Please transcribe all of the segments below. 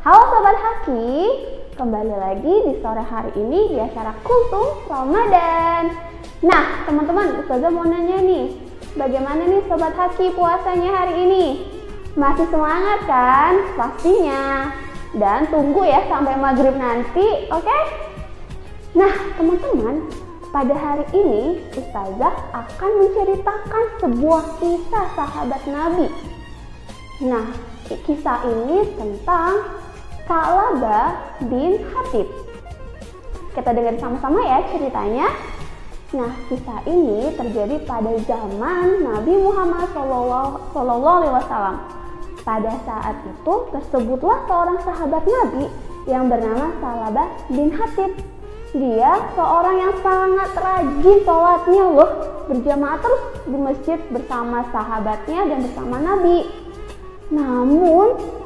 Halo Sobat Haki, kembali lagi di sore hari ini di acara Kultum Ramadan. Nah teman-teman, Ustazah mau nanya nih, bagaimana nih Sobat Haki puasanya hari ini? Masih semangat kan? Pastinya. Dan tunggu ya sampai maghrib nanti, oke? Nah teman-teman, pada hari ini Ustazah akan menceritakan sebuah kisah sahabat Nabi. Nah, kisah ini tentang Sa'labah bin Hatib. Kita dengar sama-sama ya ceritanya. Nah, kisah ini terjadi pada zaman Nabi Muhammad SAW. Pada saat itu tersebutlah seorang sahabat Nabi yang bernama Sa'labah bin Hatib. Dia seorang yang sangat rajin sholatnya loh, berjamaah terus di masjid bersama sahabatnya dan bersama Nabi. Namun,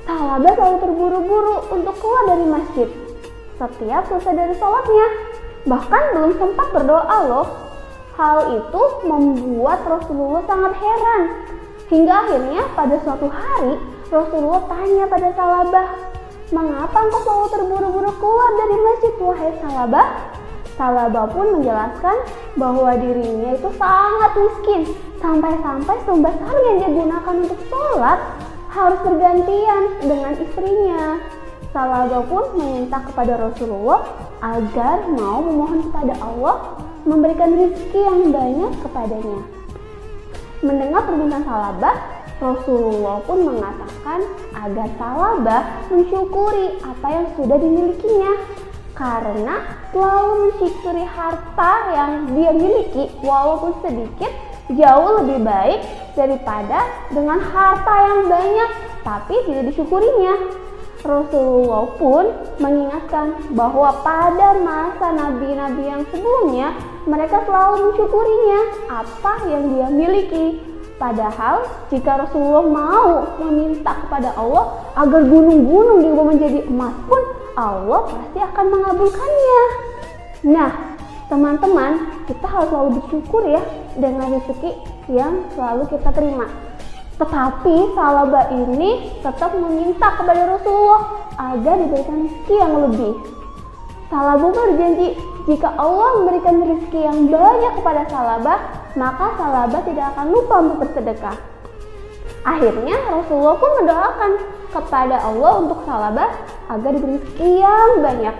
Sa'labah selalu terburu-buru untuk keluar dari masjid setiap selesai dari sholatnya. Bahkan belum sempat berdoa loh. Hal itu membuat Rasulullah sangat heran. Hingga akhirnya pada suatu hari Rasulullah tanya pada Sa'labah, "Mengapa engkau selalu terburu-buru keluar dari masjid, wahai Sa'labah?" Sa'labah pun menjelaskan bahwa dirinya itu sangat miskin, sampai-sampai sumber sarung yang dia gunakan untuk sholat harus bergantian dengan istrinya. Sa'labah pun meminta kepada Rasulullah agar mau memohon kepada Allah memberikan rezeki yang banyak kepadanya. Mendengar permintaan Sa'labah, Rasulullah pun mengatakan agar Sa'labah mensyukuri apa yang sudah dimilikinya, karena selalu mensyukuri harta yang dia miliki walaupun sedikit jauh lebih baik daripada dengan harta yang banyak tapi tidak disyukurinya. Rasulullah pun mengingatkan bahwa pada masa nabi-nabi yang sebelumnya mereka selalu mensyukurinya apa yang dia miliki. Padahal jika Rasulullah mau meminta kepada Allah agar gunung-gunung diubah menjadi emas pun Allah pasti akan mengabulkannya. Nah teman-teman, kita harus selalu bersyukur ya dengan rezeki yang selalu kita terima. Tetapi Sa'labah ini tetap meminta kepada Rasulullah agar diberikan rezeki yang lebih. Sa'labah berjanji jika Allah memberikan rezeki yang banyak kepada Sa'labah, maka Sa'labah tidak akan lupa untuk bersedekah. Akhirnya Rasulullah pun mendoakan kepada Allah untuk Sa'labah agar diberi rezeki yang banyak.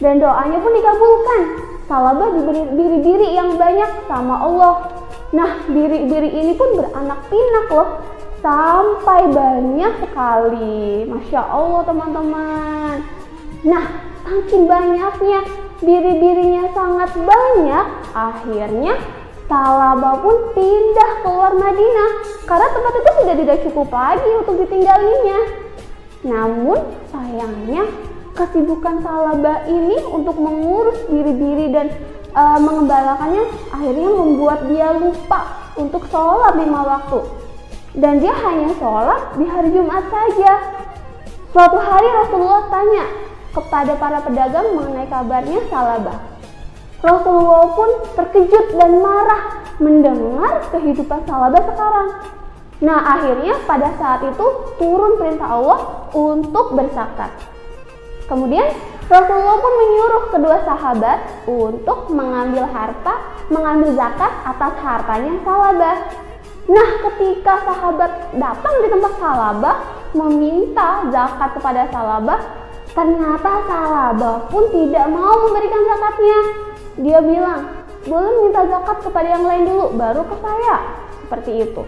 Dan doanya pun dikabulkan. Sa'labah diberi biri-biri yang banyak sama Allah. Nah, biri-biri ini pun beranak pinak loh, sampai banyak sekali. Masya Allah teman-teman. Nah, saking banyaknya, biri-birinya sangat banyak, akhirnya Sa'labah pun pindah keluar Madinah karena tempat itu sudah tidak cukup lagi untuk ditinggalinya. Namun sayangnya kesibukan Sa'labah ini untuk mengurus biri-biri dan mengembalakannya akhirnya membuat dia lupa untuk sholat 5 waktu. Dan dia hanya sholat di hari Jumat saja. Suatu hari Rasulullah tanya kepada para pedagang mengenai kabarnya Sa'labah. Rasulullah pun terkejut dan marah mendengar kehidupan Sa'labah sekarang. Nah akhirnya pada saat itu turun perintah Allah untuk berzakat. Kemudian Rasulullah pun menyuruh kedua sahabat untuk mengambil zakat atas hartanya Sa'labah. Nah ketika sahabat datang di tempat Sa'labah meminta zakat kepada Sa'labah, ternyata Sa'labah pun tidak mau memberikan zakatnya. Dia bilang, boleh minta zakat kepada yang lain dulu, baru ke saya. Seperti itu.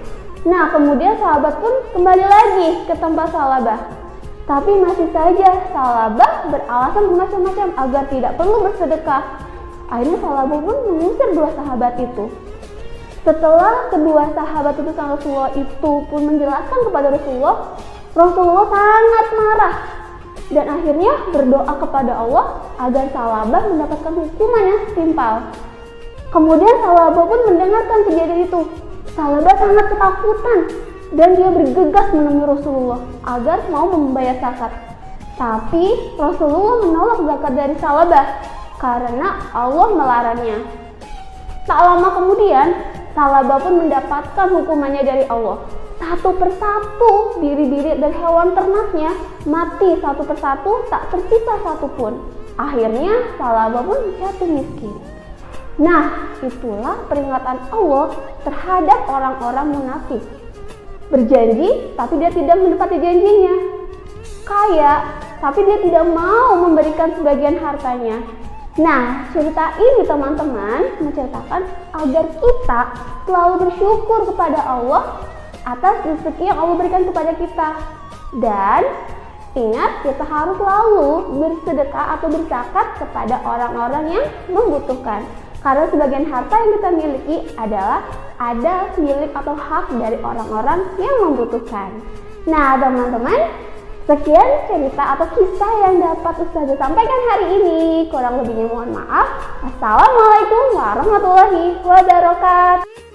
Nah kemudian sahabat pun kembali lagi ke tempat Sa'labah. Tapi masih saja Sa'labah beralasan macam-macam agar tidak perlu bersedekah. Akhirnya Sa'labah pun mengusir dua sahabat itu. Setelah kedua sahabat itu sang Rasulullah itu pun menjelaskan kepada Rasulullah, Rasulullah sangat marah dan akhirnya berdoa kepada Allah agar Sa'labah mendapatkan hukuman yang setimpal. Kemudian Sa'labah pun mendengarkan kejadian itu. Sa'labah sangat ketakutan dan dia bergegas menemui Rasulullah agar mau membayar zakat. Tapi Rasulullah menolak zakat dari Sa'labah karena Allah melarangnya. Tak lama kemudian Sa'labah pun mendapatkan hukumannya dari Allah. satu persatu biri-biri dan hewan ternaknya mati satu persatu, tak tersisa satupun. Akhirnya Salabah pun jatuh miskin. Nah, itulah peringatan Allah terhadap orang-orang munafik. Berjanji, tapi dia tidak menepati janjinya. Kaya, tapi dia tidak mau memberikan sebagian hartanya. Nah, cerita ini teman-teman menceritakan agar kita selalu bersyukur kepada Allah atas rezeki yang Allah berikan kepada kita. Dan ingat, kita harus selalu bersedekah atau berzakat kepada orang-orang yang membutuhkan. Karena sebagian harta yang kita miliki ada milik atau hak dari orang-orang yang membutuhkan. Nah teman-teman, sekian cerita atau kisah yang dapat Ustazah sampaikan hari ini. Kurang lebihnya mohon maaf. Assalamualaikum warahmatullahi wabarakatuh.